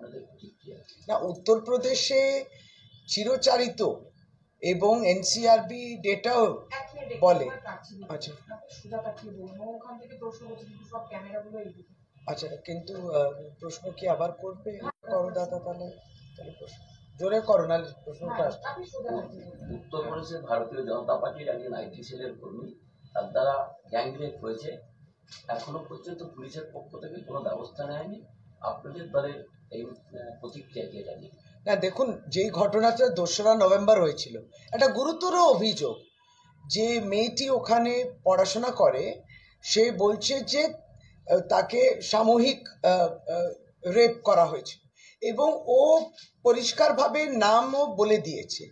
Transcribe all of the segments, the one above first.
আপনাদের প্রতিক্রিয়া? না, উত্তরপ্রদেশে চিরচারিত এবং এনসিআরবি ডেটাও বলে। আচ্ছা আচ্ছা, কিন্তু প্রশ্ন কি আবার করবে? করো দাদা, তাহলে প্রশ্ন জোরে করো, না প্রশ্নটা। উত্তরপ্রদেশে ভারতীয় জনতা পার্টির একজন আইটি সেলের কর্মী, তার দ্বারা গ্যাংরেপ হয়েছে, এখনো পর্যন্ত পুলিশের পক্ষ থেকে কোনো ব্যবস্থা নেয়নি। আপনাদের দলের এই প্রতিক্রিয়া কি এটা নিয়ে? না দেখুন, যেই ঘটনাটা 2রা নভেম্বর হয়েছিল, একটা গুরুতর অভিযোগ যে মেয়েটি ওখানে পড়াশোনা করে, সে বলছে যে তাকে সামূহিক রেপ করা হয়েছে এবং ও পরিষ্কারভাবে নামও বলে দিয়েছে।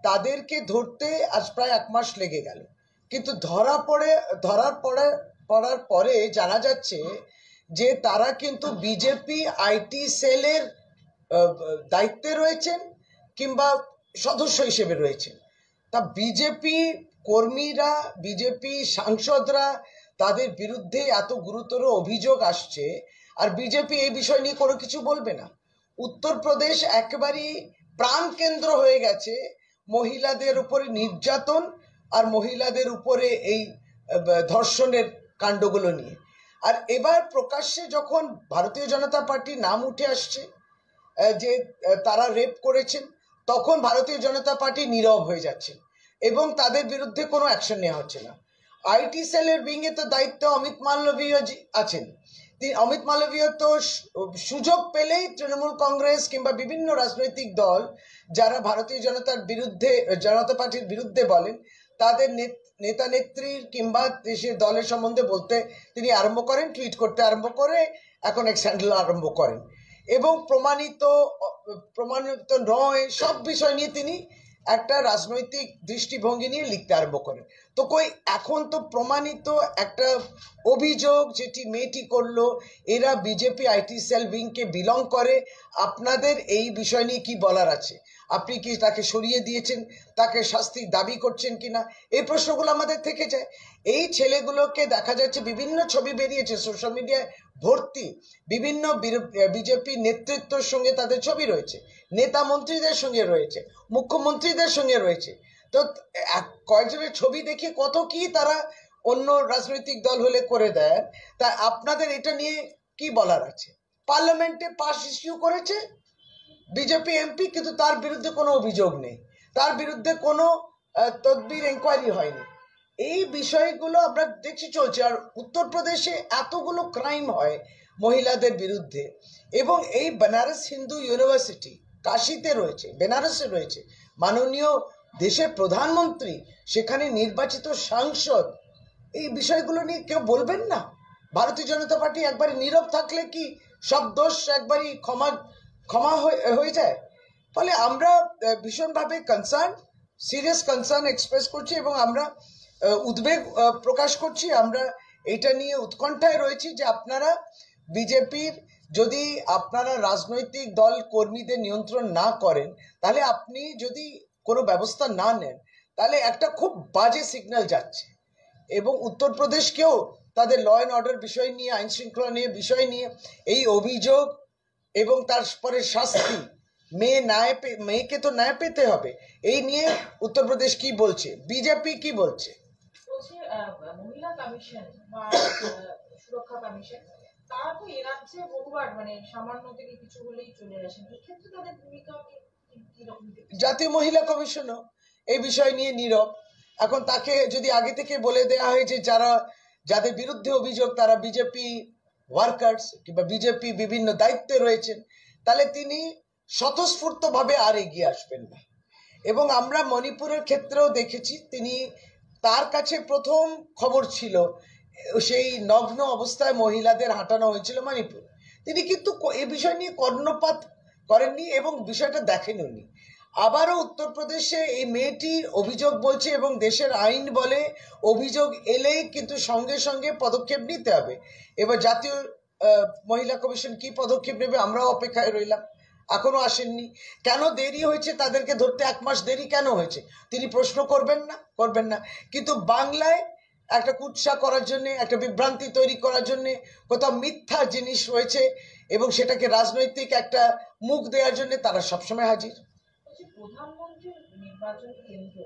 তাদেরকে ধরতে আজ প্রায় 1 মাস লেগে গেল, কিন্তু পড়ার পরে জানা যাচ্ছে যে তারা কিন্তু বিজেপি আইটি সেলের দায়িত্বে রয়েছেন কিংবা সদস্য হিসেবে রয়েছেন। তা বিজেপি কর্মীরা, বিজেপি সাংসদরা, তাদের বিরুদ্ধে এত গুরুতর অভিযোগ আসছে, আর বিজেপি এই বিষয় নিয়ে কোনো কিছু বলবে না। উত্তরপ্রদেশ একেবারেই প্রাণ কেন্দ্র হয়ে গেছে মহিলাদের উপরে নির্যাতন আর মহিলাদের উপরে এই ধর্ষণের কাণ্ডগুলো নিয়ে। আর এবার প্রকাশ্যে যখন ভারতীয় জনতা পার্টি নাম উঠে আসছে যে তারা রেপ করেছেন, তখন ভারতীয় জনতা পার্টি নীরব হয়ে যাচ্ছে এবং তাদের বিরুদ্ধে কোনো অ্যাকশন নেওয়া হচ্ছে না। আইটি সেলের উইংয়ে তো দায়িত্ব অমিত মালভীয় আছেন। অমিত মালভীয় তো সুযোগ পেলেই তৃণমূল কংগ্রেস কিংবা বিভিন্ন রাজনৈতিক দল যারা ভারতীয় জনতা পার্টির বিরুদ্ধে বলেন, তাদের নেতা নেত্রীর কিংবা দেশের দলের সম্বন্ধে বলতে তিনি আরম্ভ করেন, টুইট করতে আরম্ভ করে, এখন এক স্যান্ডেল আরম্ভ করেন এবং প্রমাণিত নয় সব বিষয় নিয়ে তিনি একটা রাজনৈতিক দৃষ্টিভঙ্গি নিয়ে লিখতে আরম্ভ করেন। তো এখন তো প্রমাণিত একটা অভিযোগ যেটি মেয়েটি করলো, এরা বিজেপি আইটি সেল উইংকে বিলং করে। আপনাদের এই বিষয় নিয়ে কি বলার আছে? আপনি কি তাকে সরিয়ে দিয়েছেন, তাকে শাস্তি দাবি করছেন কিনা, এই প্রশ্নগুলো আমাদের থেকে যায়। এই ছেলেগুলোকে দেখা যাচ্ছে, বিভিন্ন ছবি বেরিয়েছে সোশ্যাল মিডিয়ায় ভর্তি, বিভিন্ন বিজেপি নেতৃত্বের সঙ্গে তাদের ছবি রয়েছে, নেতা মন্ত্রীদের সঙ্গে রয়েছে, মুখ্যমন্ত্রীদের সঙ্গে রয়েছে। তো কয়েকজনের ছবি দেখে কত কি তারা অন্য রাজনৈতিক দল হলে করে দেয়। তা আপনাদের এটা নিয়ে কি বলার আছে? পার্লামেন্টে পাস ইস্যু করেছে বিজেপি এমপি, কিন্তু তার বিরুদ্ধে কোনো অভিযোগ নেই, তার বিরুদ্ধে কোনো তদবির ইনকোয়ারি হয়নি। এই বিষয়গুলো আমরা দেখছি চলছে। আর উত্তরপ্রদেশে এতগুলো ক্রাইম হয় মহিলাদের বিরুদ্ধে, এবং এই বেনারস হিন্দু ইউনিভার্সিটি কাশিতে রয়েছে, বেনারসে রয়েছে, মাননীয় দেশের প্রধানমন্ত্রী, সেখানে নির্বাচিত সাংসদ, এই বিষয়গুলো নিয়ে কেউ বলবেন না? ভারতীয় জনতা পার্টি একবারে নীরব থাকলে কি সব দোষ একবারই ক্ষমা হয়ে যায়? ফলে আমরা ভীষণভাবে সিরিয়াস কনসার্ন এক্সপ্রেস করছি এবং আমরা উদ্বেগ প্রকাশ করছি। আমরা এটা নিয়ে উৎকণ্ঠায় রয়েছি যে আপনারা বিজেপির, যদি আপনারা রাজনৈতিক দল কর্মীদের নিয়ন্ত্রণ না করেন, তাহলে আপনি যদি কোনো ব্যবস্থা না নেন, তাহলে একটা খুব বাজে সিগন্যাল যাচ্ছে। এবং উত্তরপ্রদেশকেও তাদের ল অ্যান্ড অর্ডার বিষয় নিয়ে, আইন শৃঙ্খলা নিয়ে বিষয় নিয়ে এই অভিযোগ এবং তারপরে শাস্তি, মেয়েকে তো ন্যায় পেতে হবে, এই নিয়ে উত্তরপ্রদেশ কি বলছে, বিজেপি কি বলছে? মহিলা কমিশন বা সুরক্ষা কমিশন, তারা তো এ রাজ্যে বহুবার সামান্য থেকে কিছু হলেই চলে আসেন, এই ক্ষেত্রে তাদের ভূমিকা কিরকম? জাতীয় মহিলা কমিশনও এই বিষয় নিয়ে নীরব। এখন তাকে যদি আগে থেকে বলে দেওয়া হয় যে যাদের বিরুদ্ধে অভিযোগ তারা বিজেপি ওয়ার্কার্স কিংবা বিজেপি বিভিন্ন দায়িত্বে রয়েছেন, তাহলে তিনি স্বতঃস্ফূর্তভাবে আর এগিয়ে আসবেন না। এবং আমরা মণিপুরের ক্ষেত্রেও দেখেছি, তার কাছে প্রথম খবর ছিল সেই নগ্ন অবস্থায় মহিলাদের হাঁটানো হয়েছিল মণিপুর, তিনি কিন্তু এ বিষয় নিয়ে কর্ণপাত করেননি এবং বিষয়টা দেখেননি। আবারও উত্তরপ্রদেশে এই মেয়েটির অভিযোগ বলছে এবং দেশের আইন বলে অভিযোগ এলেই কিন্তু সঙ্গে সঙ্গে পদক্ষেপ নিতে হবে। এবার জাতীয় মহিলা কমিশন কি পদক্ষেপ নেবে আমরাও অপেক্ষায় রইলাম, এখনো আসেননি। কেন দেরি হয়েছে তাদেরকে ধরতে? 1 মাস দেরি কেন হয়েছে তিনি প্রশ্ন করবেন না। কিন্তু বাংলায় একটা কুৎসা করার জন্য, একটা বিভ্রান্তি তৈরি করার জন্য কোথাও মিথ্যা জিনিস রয়েছে এবং সেটাকে রাজনৈতিক একটা মুখ দেওয়ার জন্য তারা সবসময় হাজির। বলছি, প্রধানমন্ত্রীর নির্বাচনী কেন্দ্র,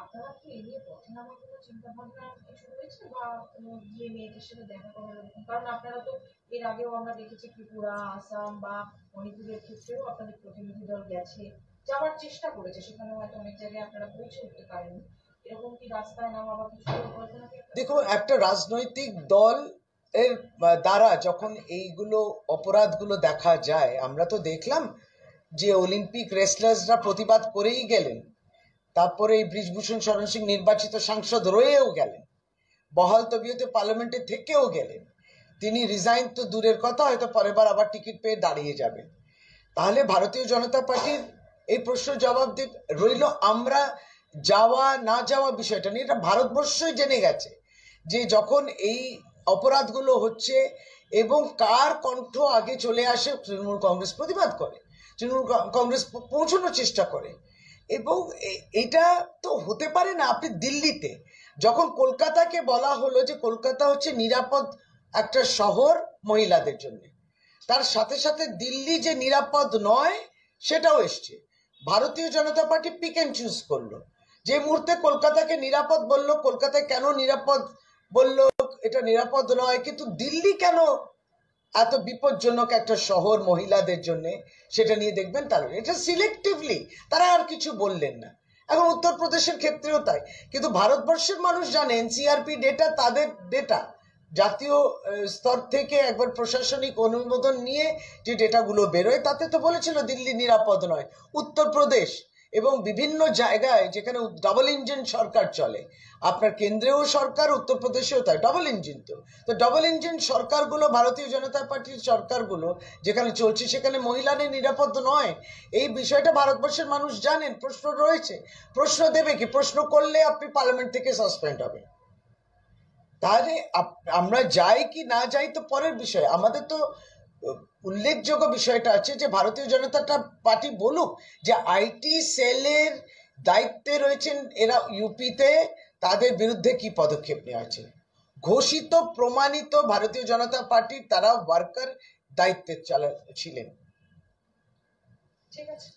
আপনারা কি এই নিয়ে পথে নামার কোনো চিন্তা ভাবনা কিছু রয়েছে, বা কোনো গিয়ে মেয়েদের সাথে দেখা করার এরকম? কারণ আপনারা তো এর আগেও আমরা দেখেছি ত্রিপুরা, আসাম বা মণিপুরের ক্ষেত্রেও আপনাদের প্রতিনিধি দল গেছে, যাওয়ার চেষ্টা করেছে, সেখানে হয়তো অনেক জায়গায় আপনারা পৌঁছে উঠতে পারেননি। এরকম কি রাস্তায় নামা বা কিছু পরিকল্পনা কি আপনারা? দেখুন, একটা রাজনৈতিক দল এর দ্বারা যখন এইগুলো অপরাধগুলো দেখা যায়, আমরা তো দেখলাম যে অলিম্পিক রেসলার্সরা প্রতিবাদ করেই গেলেন, তারপরে এই ব্রিজভূষণ শরণ সিং নির্বাচিত সাংসদ রয়েও গেলেন, বহাল তবিয়তে পার্লামেন্টে থেকেও গেলেন, তিনি রিজাইন তো দূরের কথা, হয়তো পরের বার আবার টিকিট পেয়ে দাঁড়িয়ে যাবেন। তাহলে ভারতীয় জনতা পার্টির এই প্রশ্ন জবাব রইল, আমরা যাওয়া না যাওয়া বিষয়টা নিয়ে এটা ভারতবর্ষই জেনে গেছে যে যখন এই অপরাধগুলো হচ্ছে এবং কার কণ্ঠ আগে চলে আসে, তৃণমূল কংগ্রেস প্রতিবাদ করে, তৃণমূল কংগ্রেস পৌঁছানোর চেষ্টা করে। এবং এটা তো হতে পারে না। আপনি দিল্লিতে যখন কলকাতাকে বলা হলো যে কলকাতা হচ্ছে নিরাপদ একটা শহর মহিলাদের জন্য, তার সাথে সাথে দিল্লি যে নিরাপদ নয় সেটাও এসছে। ভারতীয় জনতা পার্টি পিক অ্যান্ড চুজ করলো, যে মুহূর্তে কলকাতাকে নিরাপদ বললো, কলকাতায় কেন নিরাপদ বললো এটা নিরাপদ নয়, কিন্তু দিল্লি কেন এত বিপজ্জনক একটা শহর মহিলাদের জন্য, সেটা নিয়ে দেখবেন তারা এটা সিলেক্টিভলি তারা আর কিছু বললেন না। এখন উত্তরপ্রদেশের ক্ষেত্রেও তাই। কিন্তু ভারতবর্ষের মানুষ জানে এনসিআরপি ডেটা তাদের ডেটা, জাতীয় স্তর থেকে একবার প্রশাসনিক অনুমোদন নিয়ে যে ডেটাগুলো বেরোয় তাতে তো বলেছিল দিল্লি নিরাপদ নয়। উত্তরপ্রদেশ এবং বিভিন্ন জায়গায় যেখানে ডাবল ইঞ্জিন সরকার চলে, আপনার কেন্দ্রেও সরকার, উত্তরপ্রদেশেও তাই, ডাবল ইঞ্জিন। তো ডাবল ইঞ্জিন সরকারগুলো, ভারতীয় জনতা পার্টির সরকারগুলো যেখানে চলছে সেখানে মহিলাদের নিরাপদ নয়, এই বিষয়টা ভারতবর্ষের মানুষ জানেন। প্রশ্ন রয়েছে, প্রশ্ন দেবে কি? প্রশ্ন করলে আপনি পার্লামেন্ট থেকে সাসপেন্ড হবেন। তাহলে আমরা যাই কি না যাই তো পরের বিষয়। আমাদের তো উল্লেখযোগ্য বিষয়টা আছে যে ভারতীয় জনতা পার্টি বলুক যে আইটি সেলের দায়িত্বে রয়েছেন এরা ইউপিতে, তাদের বিরুদ্ধে কি পদক্ষেপ নেওয়া আছে। ঘোষিত প্রমাণিত ভারতীয় জনতা পার্টির তারা ওয়ার্কার দায়িত্বে ছিলেন। ঠিক আছে।